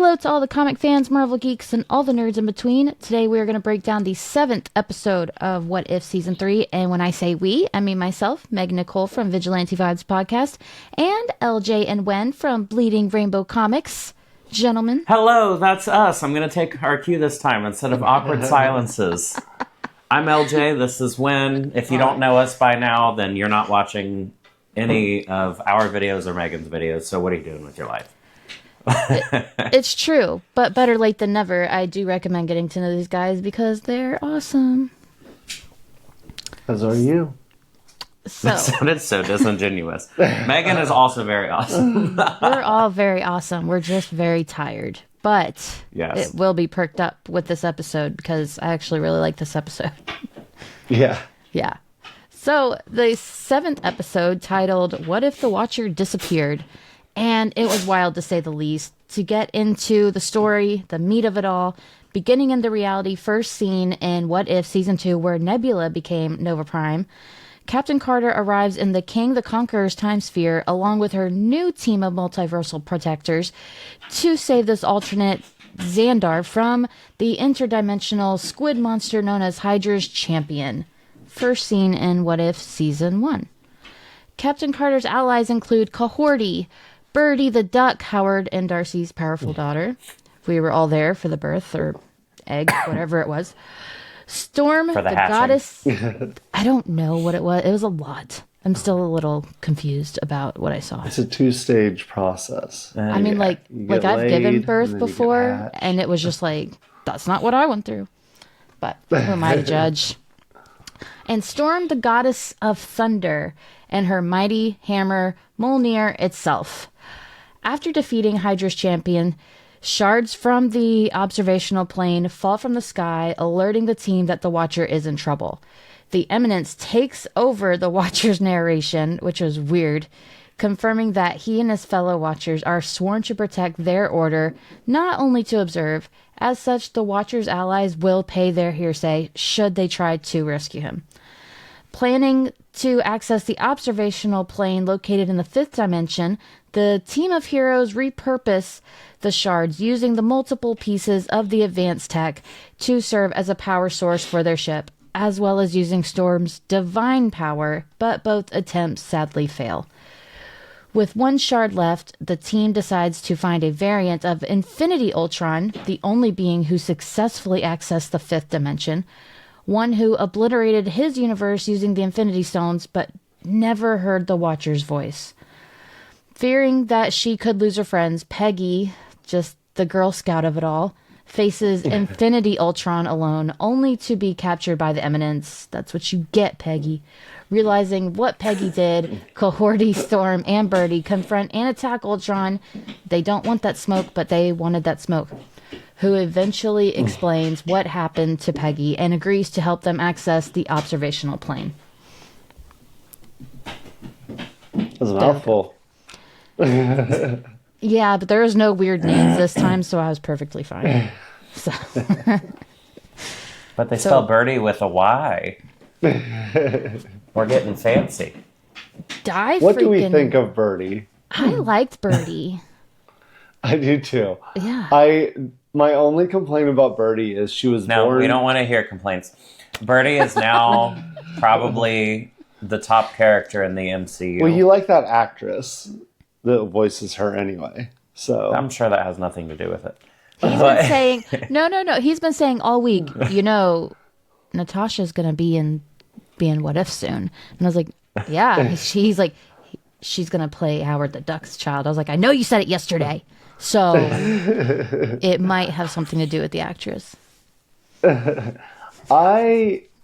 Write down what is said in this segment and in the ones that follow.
Hello to all the comic fans, Marvel geeks, and all the nerds in between. Today we are going to break down the 7th episode of What If Season 3. And when I say we, I mean myself, Meg Nicole from Vigilante Vibes Podcast, and LJ and Wen from Bleeding Rainbow Comics. Gentlemen. Hello, that's us. I'm going to take our cue this time instead of awkward silences. I'm LJ, this is Wen. If you don't know us by now, then you're not watching any of our videos or Megan's videos, so what are you doing with your life? It's true, but better late than never. I do recommend getting to know these guys because they're awesome. As are you. That sounded so disingenuous. Megan is also very awesome. We're all very awesome. We're just very tired. But yes, it will be perked up with this episode because I actually really like this episode. Yeah. Yeah. So the 7th episode, titled What If the Watcher Disappeared? And it was wild, to say the least. To get into the story, the meat of it all, beginning in the reality first seen in What If Season 2, where Nebula became Nova Prime, Captain Carter arrives in the King the Conqueror's time sphere along with her new team of multiversal protectors to save this alternate Xandar from the interdimensional squid monster known as Hydra's Champion. First seen in What If Season 1. Captain Carter's allies include Cahorty, Birdie the duck, Howard and Darcy's powerful daughter. We were all there for the birth, or egg, whatever it was. Storm, the goddess. I don't know what it was. It was a lot. I'm still a little confused about what I saw. It's a 2-stage process. I mean, like I've given birth before, and it was just like, that's not what I went through. But who am I to judge? And Storm, the goddess of thunder, and her mighty hammer, Mjolnir itself. After defeating Hydra's champion, shards from the observational plane fall from the sky, alerting the team that the Watcher is in trouble. The Eminence takes over the Watcher's narration, which was weird, confirming that he and his fellow Watchers are sworn to protect their order, not only to observe. As such, the Watcher's allies will pay their hearsay should they try to rescue him. Planning to access the observational plane located in the 5th dimension, the team of heroes repurpose the shards using the multiple pieces of the advanced tech to serve as a power source for their ship, as well as using Storm's divine power, but both attempts sadly fail. With one shard left, the team decides to find a variant of Infinity Ultron, the only being who successfully accessed the 5th dimension, one who obliterated his universe using the Infinity Stones, but never heard the Watcher's voice. Fearing that she could lose her friends, Peggy, just the Girl Scout of it all, faces Infinity Ultron alone, only to be captured by the Eminence. That's what you get, Peggy. Realizing what Peggy did, Cahorty, Storm, and Birdie confront and attack Ultron. They don't want that smoke, but they wanted that smoke. Who eventually explains what happened to Peggy and agrees to help them access the observational plane. That's a mouthful. Yeah, but there was no weird names this time, so I was perfectly fine. So. But they spell Birdie with a Y. We're getting fancy. What do we think of Birdie? I liked Birdie. I do too. Yeah. My only complaint about Birdie is she was born... No, we don't want to hear complaints. Birdie is now probably the top character in the MCU. Well, you like that actress that voices her anyway, so... I'm sure that has nothing to do with it. He's been saying... No. He's been saying all week, Natasha's going to be in What If soon. And I was like, yeah. He's like, she's going to play Howard the Duck's child. I was like, I know you said it yesterday. So it might have something to do with the actress. The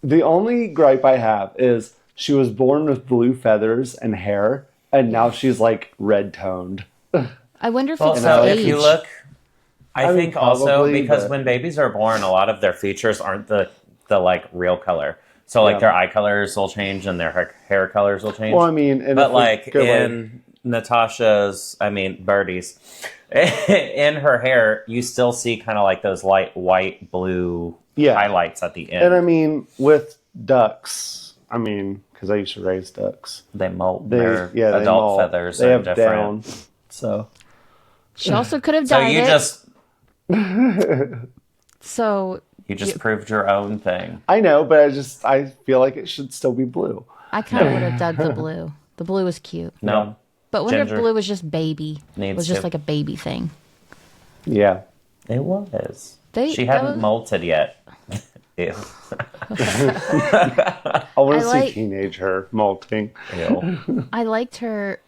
only gripe I have is she was born with blue feathers and hair, and now she's like red toned. I wonder if it's age. If you look, I think probably, also because when babies are born, a lot of their features aren't the like real color. So like their eye colors will change and their hair colers will change. Well, I mean, but like in Birdie's, in her hair, you still see kind of like those light white, blue highlights at the end. And I mean, with ducks, because I used to raise ducks. They molt. Their adult feathers they are have different. down. So She also could have dyed it. So You just proved your own thing. I know, but I feel like it should still be blue. I kind of would have dug the blue. The blue was cute. No. But wonder if Ginger. blue was just baby. Needs It was just to. like a baby thing. Yeah. It was. They- She that hadn't was- molted yet. Ew. I want to like- see teenage her molting. Ew. I liked her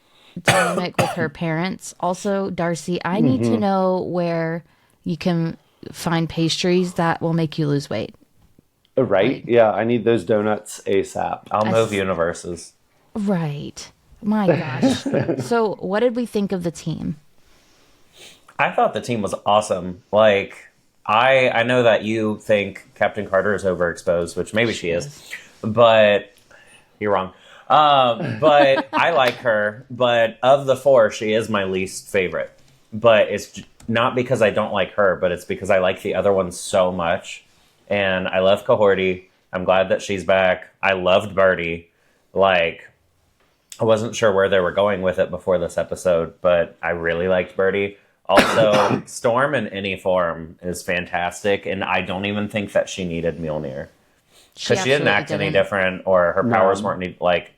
dynamic with her parents. Also, Darcy, I need to know where you can find pastries that will make you lose weight. Right? Yeah, I need those donuts ASAP. I'll move universes. Right. My gosh. So, what did we think of the team? I thought the team was awesome. Like, I know that you think Captain Carter is overexposed, which maybe she is, but you're wrong. But I like her. But of the four, she is my least favorite. But it's not because I don't like her, but it's because I like the other ones so much. And I love Cohorty. I'm glad that she's back. I loved Birdie. Like, I wasn't sure where they were going with it before this episode, but I really liked Birdie. Also, Storm in any form is fantastic, and I don't even think that she needed Mjolnir. Because she didn't act any different, or her powers weren't, like...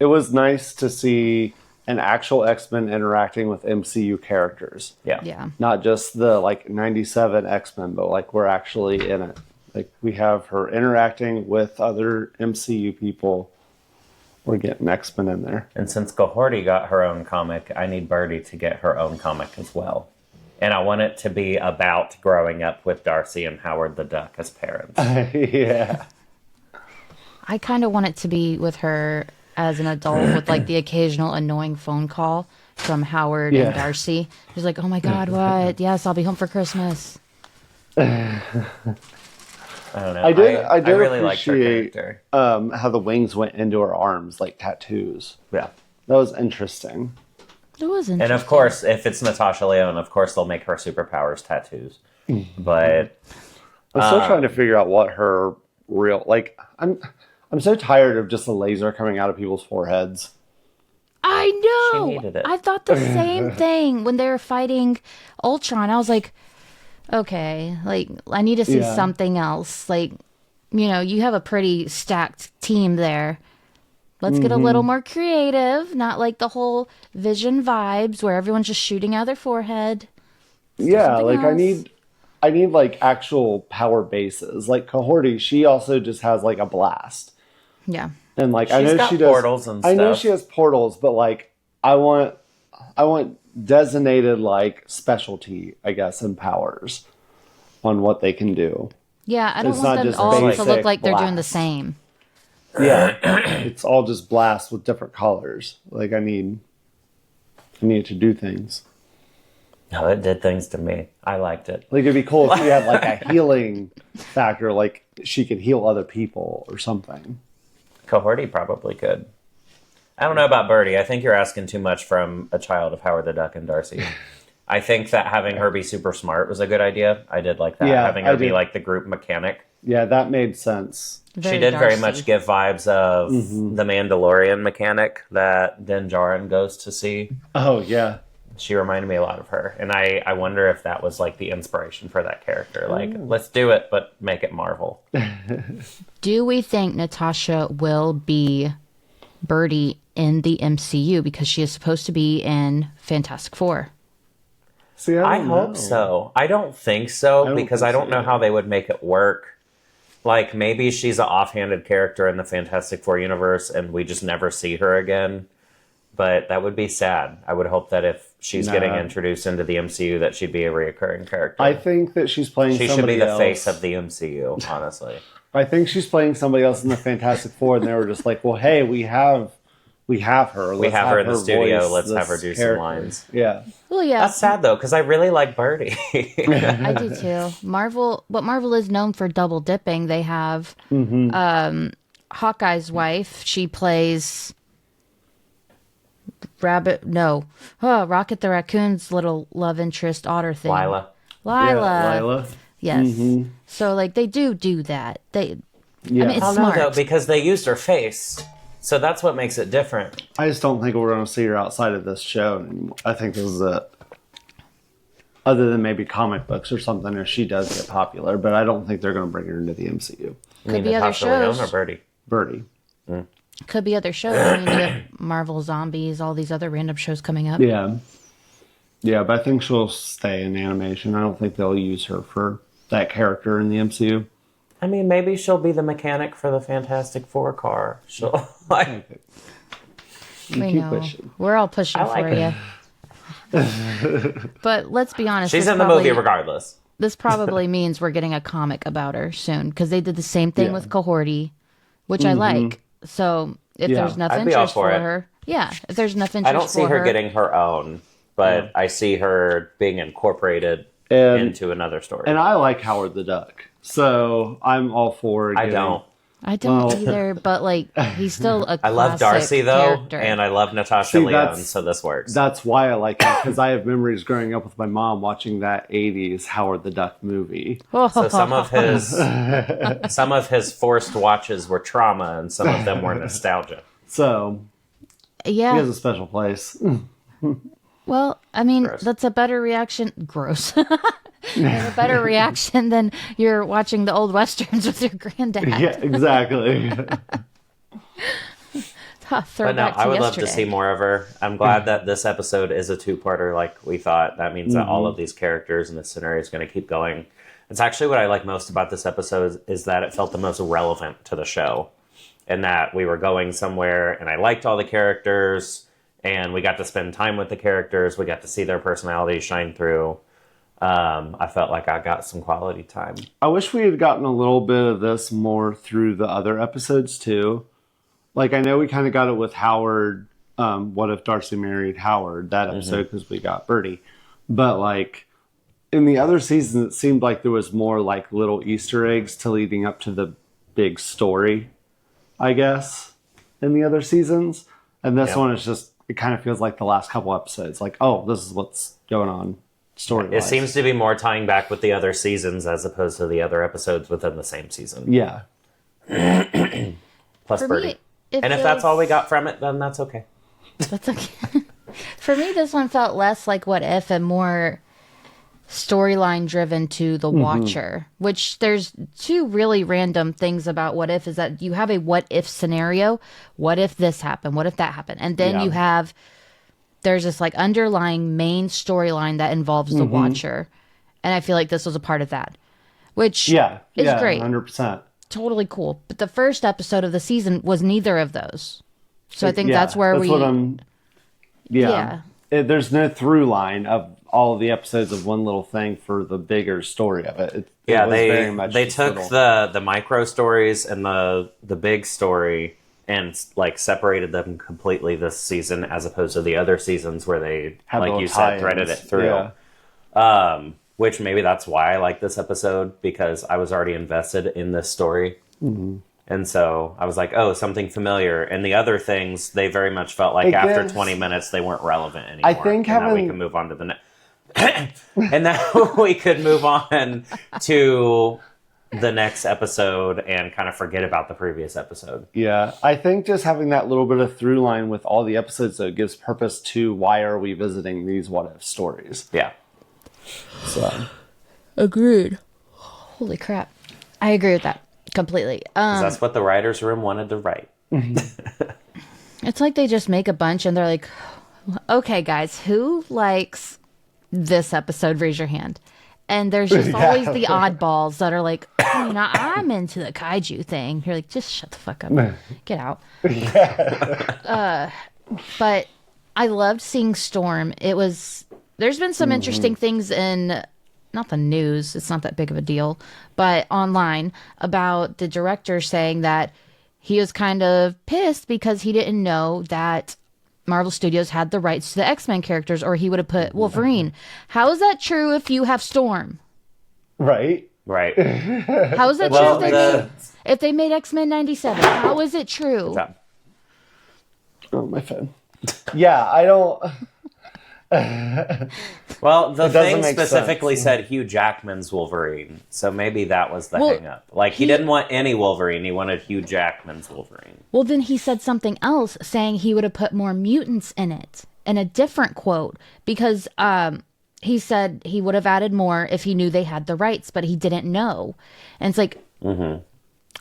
It was nice to see an actual X-Men interacting with MCU characters. Yeah. Not just the, 97 X-Men, but, we're actually in it. Like, we have her interacting with other MCU people. We're getting X-Men in there. And since Cohorty got her own comic, I need Birdie to get her own comic as well. And I want it to be about growing up with Darcy and Howard the Duck as parents. Yeah. I kind of want it to be with her as an adult with the occasional annoying phone call from Howard and Darcy. She's like, oh my God, what? Yes, I'll be home for Christmas. I don't know. I did really liked her appreciate character. how the wings went into her arms like tattoos. Yeah. That was interesting. It was interesting. And of course, if it's Natasha Lyonne, of course they'll make her superpowers tattoos. But I'm still trying to figure out what her real I'm so tired of just the laser coming out of people's foreheads. I know. She needed it. I thought the same thing when they were fighting Ultron. I was like, okay, I need to see something else. You have a pretty stacked team there. Let's get a little more creative, not like the whole Vision vibes where everyone's just shooting out their forehead. Yeah, Something I need actual power bases. Like Cohorty, she also just has a blast. Yeah. And I She's know got she does portals and I know stuff. she has portals, but I want designated specialty, I guess, and powers on what they can do. Yeah, I don't It's want not them just all to basic look like they're doing the blast. same. Yeah. It's all just blasts with different colors. I need it to do things. no, it did things to me. I liked it. It'd be cool if she had a healing factor, she could heal other people or something. Cohorty probably could. I don't know about Birdie. I think you're asking too much from a child of Howard the Duck and Darcy. I think that having her be super smart was a good idea. I did like that. Yeah, having her I be did. the group mechanic. Yeah, that made sense. She did very Darcy. much give vibes of the Mandalorian mechanic that Din Djarin goes to see. Oh, yeah. She reminded me a lot of her. And I wonder if that was the inspiration for that character. Let's do it, but make it Marvel. Do we think Natasha will be Birdie in the MCU because she is supposed to be in Fantastic Four? See, I don't hope know. so. I don't think so don't because think I don't so know either. how they would make it work. Maybe she's an offhanded character in the Fantastic Four universe and we just never see her again. But that would be sad. I would hope that if she's getting introduced into the MCU that she'd be a reoccurring character. I think that she's playing she should somebody be the else. face of the MCU, honestly. I think she's playing somebody else in the Fantastic Four, and they were just well, hey, we have her. We have her in the studio. voice Let's have her this do character. some lines. Yeah. Well, yeah, That's sad, though, because I really like Birdie. I do too. Marvel is known for double dipping. They have Hawkeye's wife. She plays Rocket the Raccoon's little love interest otter thing. Lila. Yeah, Lila. Yes. So they do that. Yeah. I mean, it's I don't smart. know, though, because they used her face. So that's what makes it different. I just don't think we're going to see her outside of this show anymore. I think this is it. other than maybe comic books or something if she does get popular. But I don't think they're going to bring her into the MCU. Could be other shows. Leone or Birdie? Birdie. Could be other shows. I mean, you have Marvel Zombies, all these other random shows coming up. Yeah. Yeah, but I think she'll stay in animation. I don't think they'll use her for that character in the MCU. I mean, maybe she'll be the mechanic for the Fantastic Four car. She'll like. We know. Pushing. We're all pushing for you. But let's be honest. She's in the movie regardless. This probably means we're getting a comic about her soon because they did the same thing with Cohorty, which I like. So if there's enough interest for her, if there's enough interest, I don't see her getting her own, but I see her being incorporated into another story. And I like Howard the Duck, so I'm all for. I don't either, but like he's still a. I love Darcy though, character. And I love Natasha Lyonne, so this works. That's why I like him, because I have memories growing up with my mom watching that '80s Howard the Duck movie. So some of his forced watches were trauma, and some of them were nostalgia. So he has a special place. Well, I mean, that's a better reaction. Gross. A better reaction than you're watching the old westerns with your granddad. Yeah, exactly. But no, I would love to see more of her. I'm glad that this episode is a two-parter like we thought. That means that all of these characters in this scenario is going to keep going. It's actually what I like most about this episode is that it felt the most relevant to the show. And that we were going somewhere, and I liked all the characters, and we got to spend time with the characters. We got to see their personalities shine through. I felt like I got some quality time. I wish we had gotten a little bit of this more through the other episodes too. Like, I know we kind of got it with Howard. What if Darcy married Howard? That episode, because we got Birdie. But like in the other seasons, it seemed like there was more like little Easter eggs to leading up to the big story, I guess, in the other seasons. And this one is just, it kind of feels like the last couple episodes. Like, oh, this is what's going on. It seems to be more tying back with the other seasons as opposed to the other episodes within the same season. Yeah. Plus Birdie. And if that's all we got from it, then that's okay. That's okay. For me, this one felt less like What If and more storyline driven to the watcher, which there's two really random things about What If is that you have a what if scenario. What if this happened? What if that happened? And then you have... There's this like underlying main storyline that involves the watcher. And I feel like this was a part of that. Which is great. 100%. Totally cool. But the first episode of the season was neither of those. So I think that's where there's no through line of all of the episodes of one little thing for the bigger story of it. They took the micro stories and the big story and like separated them completely this season as opposed to the other seasons where they, like you said, threaded it through. Yeah. Which maybe that's why I like this episode, because I was already invested in this story. Mm-hmm. And so I was like, oh, something familiar. And the other things, they very much felt like after 20 minutes, they weren't relevant anymore. I think now we can move on to the next. And now we could move on to the next episode and kind of forget about the previous episode. Yeah, I think just having that little bit of through line with all the episodes, though, gives purpose to why are we visiting these what if stories. Yeah. So. Agreed. Holy crap. I agree with that completely. That's what the writer's room wanted to write. It's like they just make a bunch and they're like, okay, guys, who likes this episode? Raise your hand. And there's just always the oddballs that are like, you know, I'm into the kaiju thing. You're like, just shut the fuck up. Get out. But I loved seeing Storm. There's been some interesting things in, not the news, it's not that big of a deal, but online about the director saying that he was kind of pissed because he didn't know that Marvel Studios had the rights to the X-Men characters, or he would have put Wolverine. How is that true if you have Storm? Right. How is that true if they made X-Men 97? How is it true? Oh, my phone. Yeah, I don't... Well, the thing specifically said Hugh Jackman's Wolverine, so maybe that was the hang-up. Like, he didn't want any Wolverine, he wanted Hugh Jackman's Wolverine. Well, then he said something else, saying he would have put more mutants in it, in a different quote, because he said he would have added more if he knew they had the rights, but he didn't know. And it's like,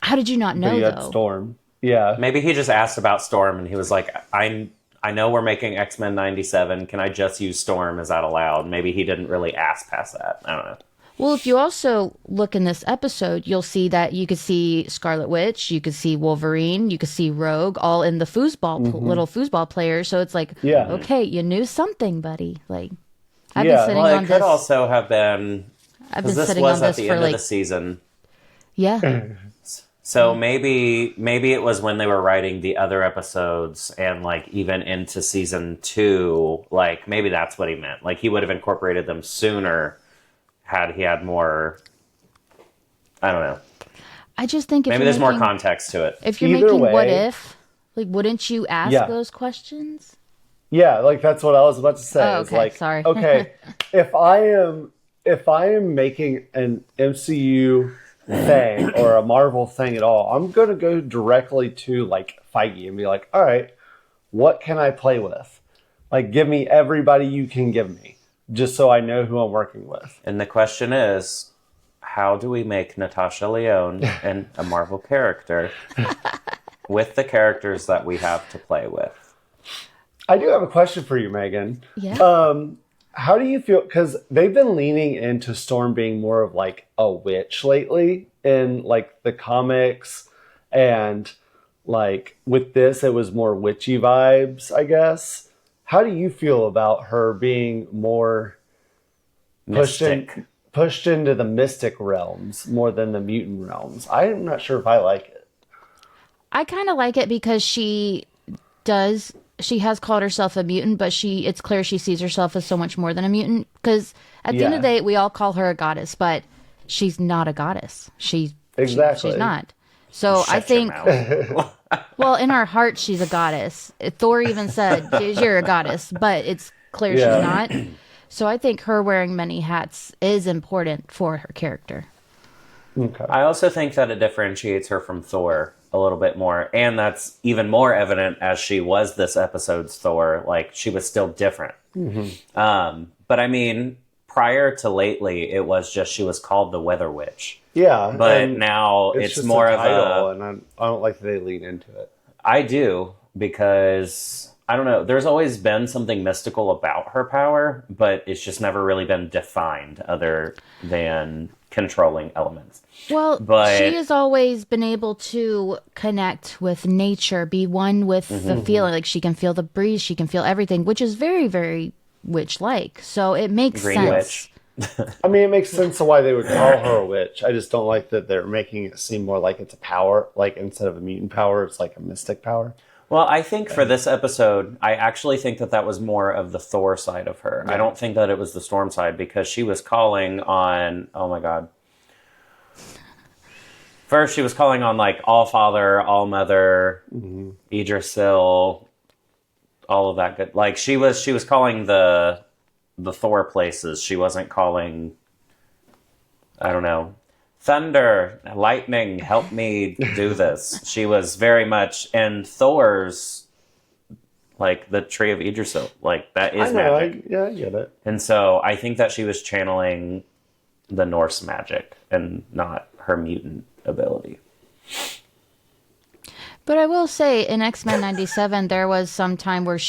how did you not know, though? Storm. Yeah. Maybe he just asked about Storm, and he was like, I know we're making X-Men 97. Can I just use Storm? Is that allowed? Maybe he didn't really ask past that. I don't know. Well, if you also look in this episode, you'll see that you could see Scarlet Witch, you could see Wolverine, you could see Rogue, all in the little foosball players. So it's like, okay, you knew something, buddy. Like, I've been sitting on this. It could also have been. I've been sitting on this at the for end like of the season. Yeah. So maybe it was when they were writing the other episodes and like even into season 2, like maybe that's what he meant. Like he would have incorporated them sooner had he had more. I don't know. I just think if maybe there's more context to it. If you're making what if, like wouldn't you ask those questions? Yeah, like that's what I was about to say. Oh, okay, like, sorry. Okay, if I am making an MCU thing or a Marvel thing at all, I'm going to go directly to like Feige and be like, all right, what can I play with? Like, give me everybody you can give me, just so I know who I'm working with. And the question is, how do we make Natasha Lyonne and a Marvel character with the characters that we have to play with? I do have a question for you, Megan. Yeah. How do you feel? Because they've been leaning into Storm being more of like a witch lately in like the comics, and like with this, it was more witchy vibes, I guess. How do you feel about her being more pushed into the mystic realms more than the mutant realms? I'm not sure if I like it. I kind of like it because she has called herself a mutant, but it's clear she sees herself as so much more than a mutant. Because at the end of the day, we all call her a goddess, but she's not a goddess. She's not. So I think, well, in our heart, she's a goddess. Thor even said, "You're a goddess," but it's clear she's not. So I think her wearing many hats is important for her character. Okay. I also think that it differentiates her from Thor a little bit more, and that's even more evident as she was this episode's Thor. Like, she was still different. But I mean, prior to lately, it was just she was called the Weather Witch. Yeah, but now it's more of a, and I don't like that they lean into it. I do, because I don't know. There's always been something mystical about her power, but it's just never really been defined other than controlling elements. Well, she has always been able to connect with nature, be one with the feeling. Like, she can feel the breeze, she can feel everything, which is very, very witch-like. So it makes Green sense. Witch. I mean, it makes sense to why they would call her a witch. I just don't like that they're making it seem more like it's a power. Like, instead of a mutant power, it's like a mystic power. Well, I think for this episode, I actually think that was more of the Thor side of her. Yeah. I don't think that it was the Storm side, because she was calling on, oh my God. First, she was calling on like All Father, All Mother, Yggdrasil, all of that good. Like, she was calling the Thor places. She wasn't calling, I don't know, thunder, lightning, help me do this. She was very much, and Thor's like the tree of Yggdrasil. Like, that is magic. I get it. And so I think that she was channeling the Norse magic and not her mutant ability. But I will say, in X-Men 97, there was some time where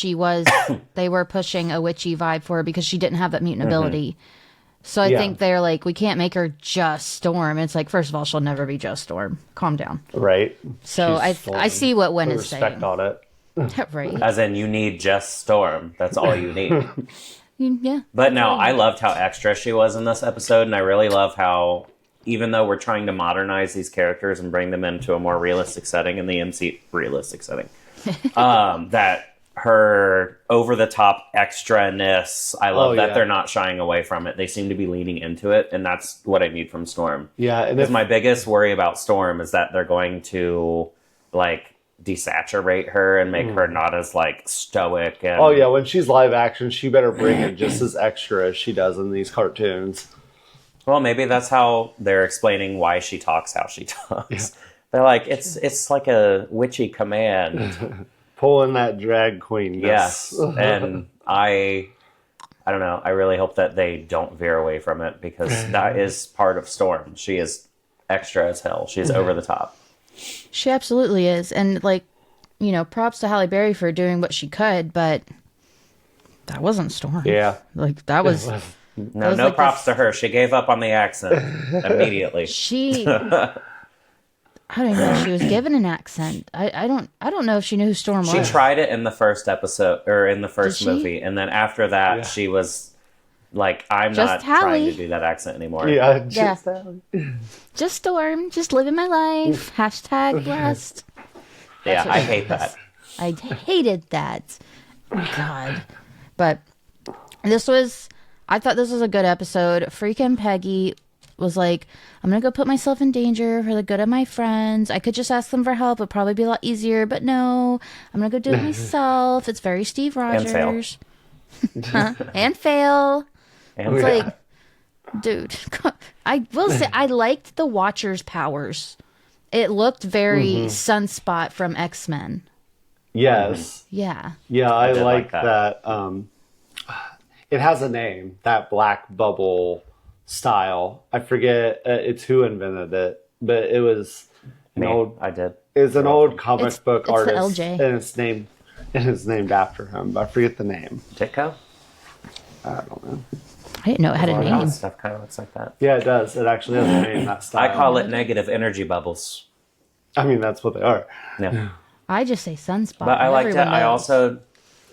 they were pushing a witchy vibe for her because she didn't have that mutant ability. So I think they're like, we can't make her just Storm. It's like, first of all, she'll never be just Storm. Calm down. Right. So I see what Wen is saying. Respect on it. Right. As in, you need just Storm. That's all you need. Yeah. But no, I loved how extra she was in this episode, and I really love how, even though we're trying to modernize these characters and bring them into a more realistic setting in the realistic setting, that her over-the-top extra-ness, I love that they're not shying away from it. They seem to be leaning into it, and that's what I need from Storm. Yeah, and because my biggest worry about Storm is that they're going to, like, desaturate her and make her not as, like, stoic. And... Oh, yeah, when she's live action, she better bring it just as extra as she does in these cartoons. Well, maybe that's how they're explaining why she talks how she talks. Yeah. They're like, it's like a witchy command. Pulling that drag queen. Yes, and I I don't know. I really hope that they don't veer away from it because that is part of Storm. She is extra as hell. She is over the top. She absolutely is. And, like, you know, props to Halle Berry for doing what she could, but that wasn't Storm. Yeah. Like, that was... No like props to her. She gave up on the accent immediately. I don't even know if she was given an accent. I don't know if she knew who Storm was. She tried it in the first episode, or in the first movie, and then after that, she was like, I'm just not Hallie. trying to do that accent anymore. Yeah, just Storm, just living my life. Hashtag blessed. Yeah, I hate that. I hated that. God. But I thought this was a good episode. Freaking Peggy was like, I'm going to go put myself in danger for the good of my friends. I could just ask them for help. It'd probably be a lot easier, but no, I'm going to go do it myself. It's very Steve Rogers. And fail. And fail. And It's like, dude, I will say I liked the Watcher's powers. It looked very Sunspot from X-Men. Yes. Yeah. Yeah, I did like like that. It has a name, that black bubble style. I forget it's who invented it, but it was an old. I did. It's an old comic book it's artist, the LJ. and it's named after him. But I forget the name. Ditko? I don't know. I didn't know it had a name. Stuff kind of looks like that. Yeah, it does. It actually has a name. That style. I call it negative energy bubbles. I mean, that's what they are. Yeah. I just say Sunspot. But I liked it. Everyone I knows. also...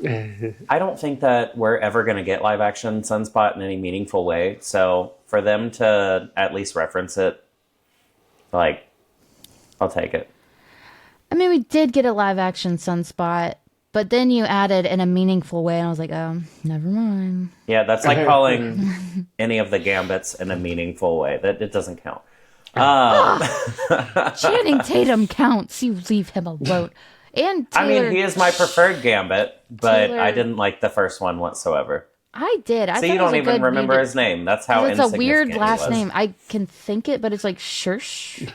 I don't think that we're ever going to get live action Sunspot in any meaningful way. So for them to at least reference it, like, I'll take it. I mean, we did get a live action Sunspot, but then you added in a meaningful way, and I was like, oh, never mind. Yeah, that's like calling any of the Gambits in a meaningful way. That it doesn't count. Channing Tatum counts. You leave him alone. And Taylor, I mean, he is my preferred Gambit, but Taylor- I didn't like the first one whatsoever. I did. I So thought you it don't was a even good remember movie. his name. That's how It's a insignificant weird he last was. name. I can think it, but it's like Shersh.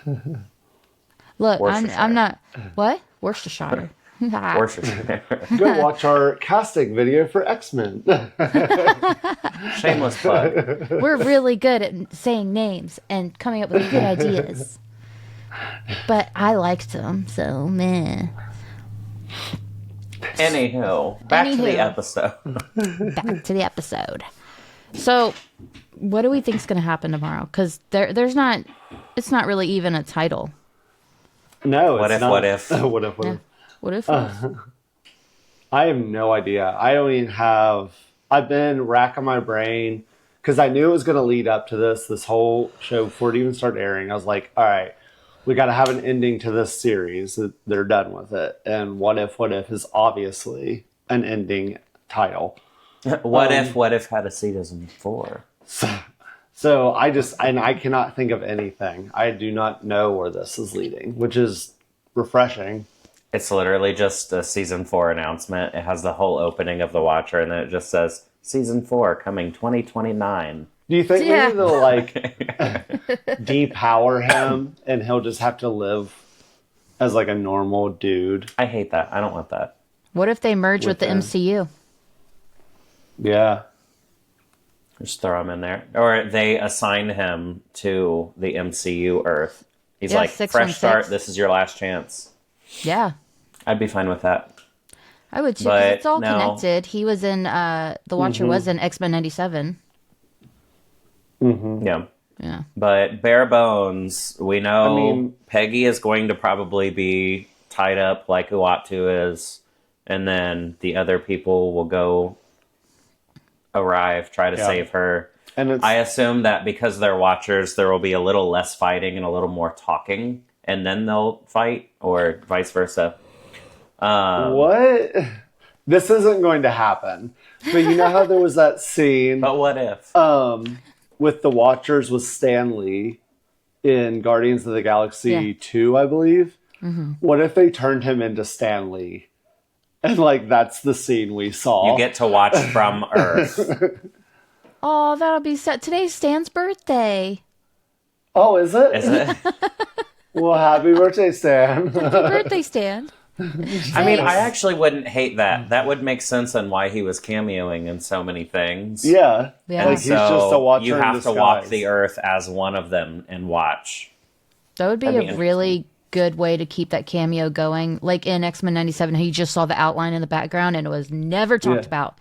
Look, Worcestershire. I'm not. What? Worcestershire. Worcestershire. Go watch our casting video for X-Men. Shameless plug. We're really good at saying names and coming up with good ideas. But I liked them, so meh. Anywho, back to the episode. Back to the episode. So, what do we think's going to happen tomorrow? Because there's not. It's not really even a title. No, What it's if, not. what if? What if? What if? What if? I have no idea. I don't even have. I've been racking my brain because I knew it was going to lead up to this whole show before it even started airing. I was like, all right, we got to have an ending to this series. They're done with it. And what if is obviously an ending title. What if had a season 4? So I cannot think of anything. I do not know where this is leading, which is refreshing. It's literally just a season 4 announcement. It has the whole opening of The Watcher, and then it just says season 4 coming 2029. Do you think Yeah. maybe they'll like depower him and he'll just have to live as like a normal dude? I hate that. I don't want that. What if they merge with the him. MCU? Yeah. Just throw him in there. Or they assign him to the MCU Earth. He's Yeah, like, 616. fresh start, this is your last chance. Yeah, I'd be fine with that. I would too. 'Cause But it's all no. connected. He was in the Watcher was in X-Men '97. Yeah. Yeah. But bare bones, we know I mean- Peggy is going to probably be tied up like Uatu is, and then the other people will arrive, try to save her. And it's I assume that because they're Watchers, there will be a little less fighting and a little more talking, and then they'll fight, or vice versa. what? This isn't going to happen. But you know how there was that scene But what if? with the Watchers with Stan Lee in Guardians of the Galaxy Yeah. 2, I believe? What if they turned him into Stan Lee? And like that's the scene we saw. You get to watch from Earth. Oh, that'll be sad. Today's Stan's birthday. Oh, is it? Is it? Well, happy birthday, Stan. Happy birthday, Stan. I mean, I actually wouldn't hate that. That would make sense on why he was cameoing in so many things. Yeah. Yeah. Like, he's just a watcher you in have to walk disguise. the earth as one of them and watch. That would be That'd be a really good way to keep that cameo going. Like in X-Men 97, how you just saw the outline in the background and it was never talked about.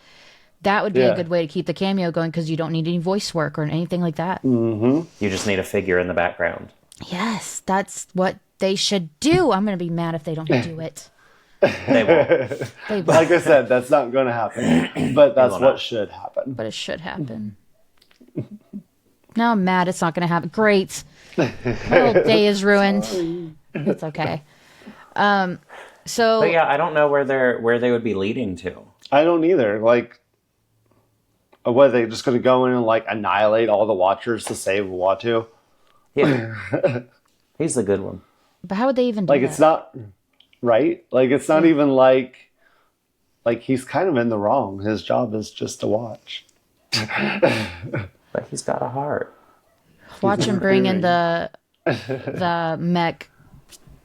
That would be a good way to keep the cameo going because you don't need any voice work or anything like that. Mm-hmm. You just need a figure in the background. Yes, that's what they should do. I'm going to be mad if they don't do it. They won't. They won't, Like I said, that's not going to happen. But that's what should happen. but it should happen. Now I'm mad it's not going to happen. Great. My whole day is ruined. It's okay. So, But yeah, I don't know where they would be leading to. I don't either. Like, what, are they just going to go in and, like, annihilate all the Watchers to save Uatu? Yeah. He's the good one. but how would they even do Like, that? it's not... Right? Like, it's not even like he's kind of in the wrong. His job is just to watch. But he's got a heart. Watch him bring in the mech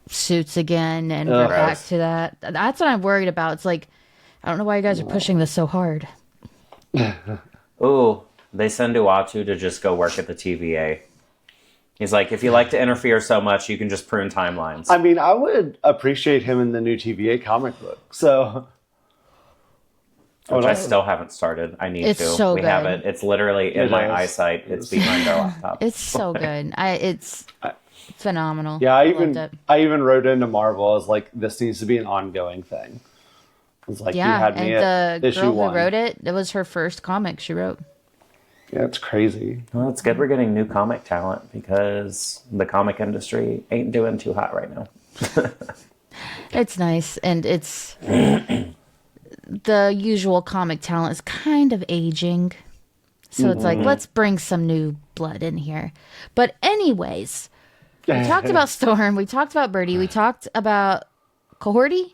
suits again and we're back to that. That's what I'm worried about. It's like, I don't know why you guys are pushing this so hard. Ooh, they send Uatu to just go work at the TVA. He's like, if you like to interfere so much, you can just prune timelines. I mean, I would appreciate him in the new TVA comic book. So... Which I still haven't started. I need It's to. so we good. have it. It's literally in my is. eyesight. It's behind our laptop. It's so good. It's phenomenal. Yeah, I loved it. I even wrote into Marvel as, like, this needs to be an ongoing thing. It's like, you Yeah, had me at and the issue girl 1. who wrote it was her first comic she wrote. Yeah, it's crazy. Well, it's good we're getting new comic talent because the comic industry ain't doing too hot right now. It's nice, and it's the usual comic talent is kind of aging. So it's like, let's bring some new blood in here. But anyways, we talked about Storm, we talked about Birdie, we talked about Cohorty?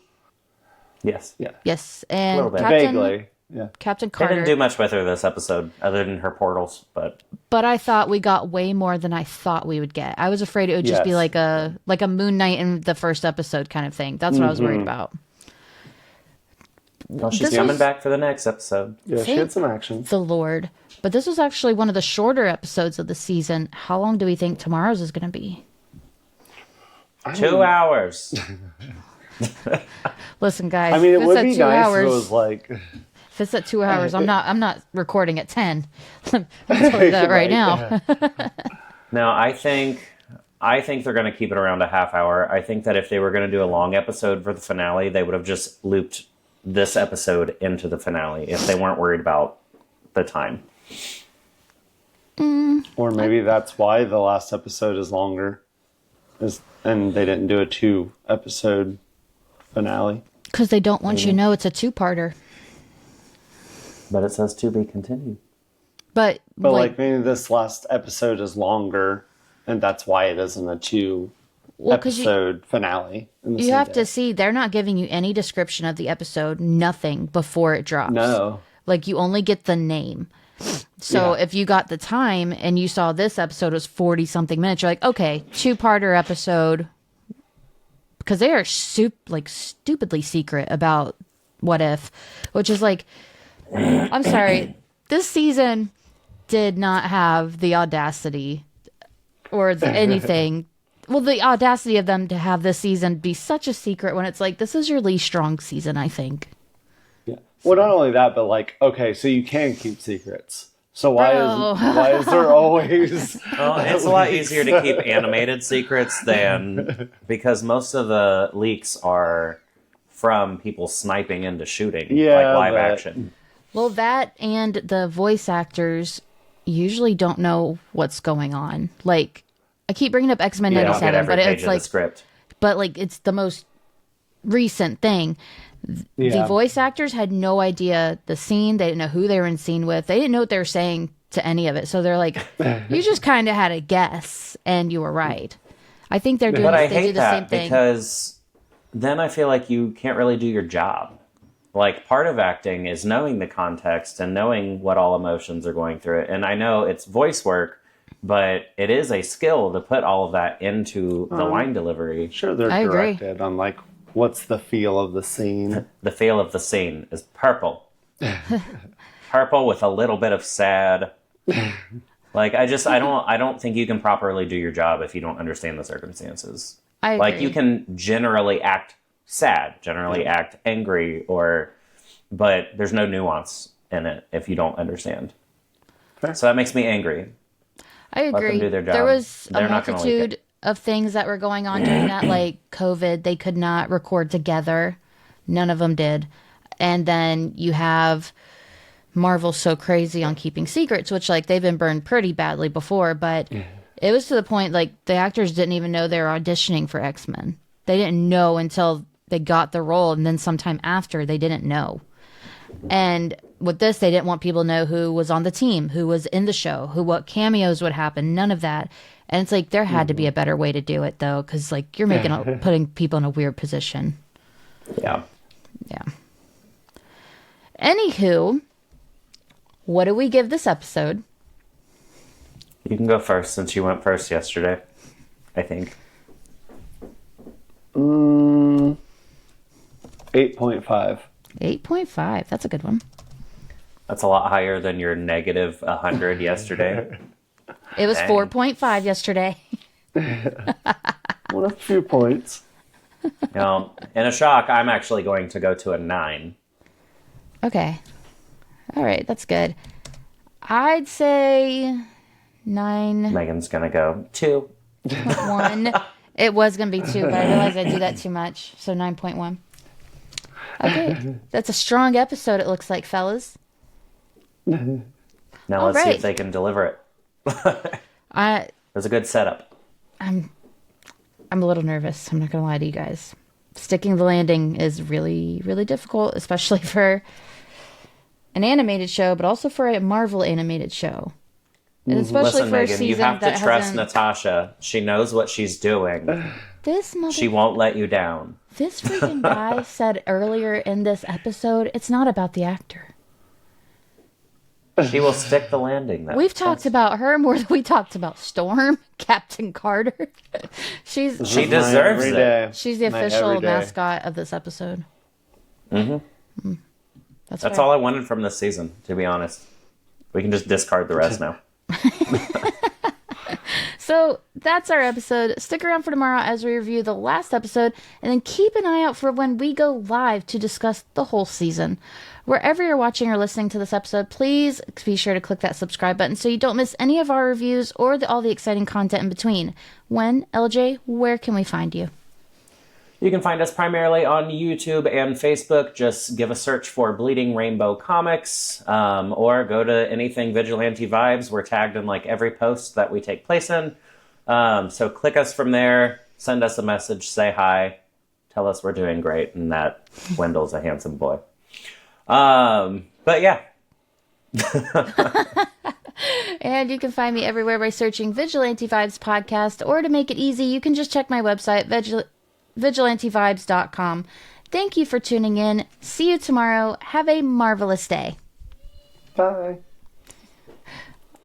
Yes. Yeah. Yes, A and little bit. Vaguely. Yeah. Captain They Carter. didn't do much with her this episode other than her portals, but But I thought we got way more than I thought we would get. I was afraid it would just be Yes. like a Moon Knight in the first episode kind of thing. That's what I was worried about. well, she's This coming was- back for the next episode. Yeah, she had some action. The Lord. But this was actually one of the shorter episodes of the season. How long do we think tomorrow's is going to be? 2 hours. Listen, guys. I mean, it if would it's be at 2 nice hours, if it was like... if it's at 2 hours, I'm not recording at 10. I'll tell you that right now. No, I think they're going to keep it around a half hour. I think that if they were going to do a long episode for the finale, they would have just looped this episode into the finale if they weren't worried about the time. Or maybe that's why the last episode is longer. And they didn't do a 2-episode finale. Because they don't want you to know it's a 2-parter. But it says to be continued. But like maybe this last episode is longer, and that's why it isn't a 2-episode finale. in the you same have day. to see, they're not giving you any description of the episode, nothing before it drops. No. Like, you only get the name. So if you got the time and you saw this episode was 40-something minutes, you're like, okay, 2-parter episode. Because they are stupidly secret about What If, which is like, I'm sorry, this season did not have the audacity or anything. Well, the audacity of them to have this season be such a secret when it's like, this is your least strong season, I think. Yeah. Well, not only that, but like, okay, so you can keep secrets. So why is there always... Well, it's a lot easier to keep animated secrets than... Because most of the leaks are from people sniping into shooting, like live action. Well, that and the voice actors usually don't know what's going on. Like, I keep bringing up X-Men You don't get 97, every but page it's of like, the script. but like it's the most recent thing. The voice actors had no idea the scene. They didn't know who they were in scene with. They didn't know what they were saying to any of it. So they're like, you just kind of had a guess, and you were right. I think they're doing. But I they do hate the same that thing. because then I feel like you can't really do your job. Like, part of acting is knowing the context and knowing what all emotions are going through it. And I know it's voice work, but it is a skill to put all of that into the line delivery. Sure, they're I agree. directed on like What's the feel of the scene? The feel of the scene is purple. Purple with a little bit of sad. Like, I don't think you can properly do your job if you don't understand the circumstances. I agree. Like, you can generally act sad, generally act angry, but there's no nuance in it if you don't understand. Fair. So that makes me angry. I agree. Let them do their job. There was They're a multitude of things that were going on during that, like COVID. They could not record together. None of them did. And then you have Marvel's so crazy on keeping secrets, which, like, they've been burned pretty badly before, but it was to the point, like, the actors didn't even know they were auditioning for X-Men. They didn't know until they got the role, and then sometime after, they didn't know. And with this, they didn't want people to know who was on the team, who was in the show, what cameos would happen, none of that. And it's like, there had to be a better way to do it, though, because, like, you're putting people in a weird position. Yeah. Yeah. Anywho, what do we give this episode? You can go first since you went first yesterday, I think. 8.5. 8.5. That's a good one. That's a lot higher than your negative 100 yesterday. It was 4.5 yesterday. Well, a few points. In a shock, I'm actually going to go to a 9. Okay. All right, that's good. I'd say 9. Megan's going to go 2. 1. It was going to be 2, but I realized I do that too much. So 9.1. Okay. That's a strong episode, it looks like, fellas. Now let's see if they can deliver it. It was a good setup. I'm a little nervous. I'm not going to lie to you guys. Sticking the landing is really, really difficult, especially for an animated show, but also for a Marvel animated show. And especially Listen, for Megan, a season you have to trust hasn't... Natasha. She knows what she's doing. She won't let you down. This freaking guy said earlier in this episode, it's not about the actor. She will stick the landing, though. We've talked about her more than we talked about Storm, Captain Carter. She deserves it. She's the official mascot of this episode. Mm-hmm. That's all I wanted from this season, to be honest. We can just discard the rest now. So that's our episode. Stick around for tomorrow as we review the last episode, and then keep an eye out for when we go live to discuss the whole season. Wherever you're watching or listening to this episode, please be sure to click that subscribe button so you don't miss any of our reviews or all the exciting content in between. Wen, LJ, where can we find you? You can find us primarily on YouTube and Facebook. Just give a search for Bleeding Rainbow Comics, or go to anything Vigilante Vibes. We're tagged in like every post that we take place in. So click us from there, send us a message, say hi, tell us we're doing great, and that Wendell's a handsome boy. But yeah. And you can find me everywhere by searching Vigilante Vibes Podcast, or to make it easy, you can just check my website, VigilanteVibes.com. Thank you for tuning in. See you tomorrow. Have a marvelous day. Bye.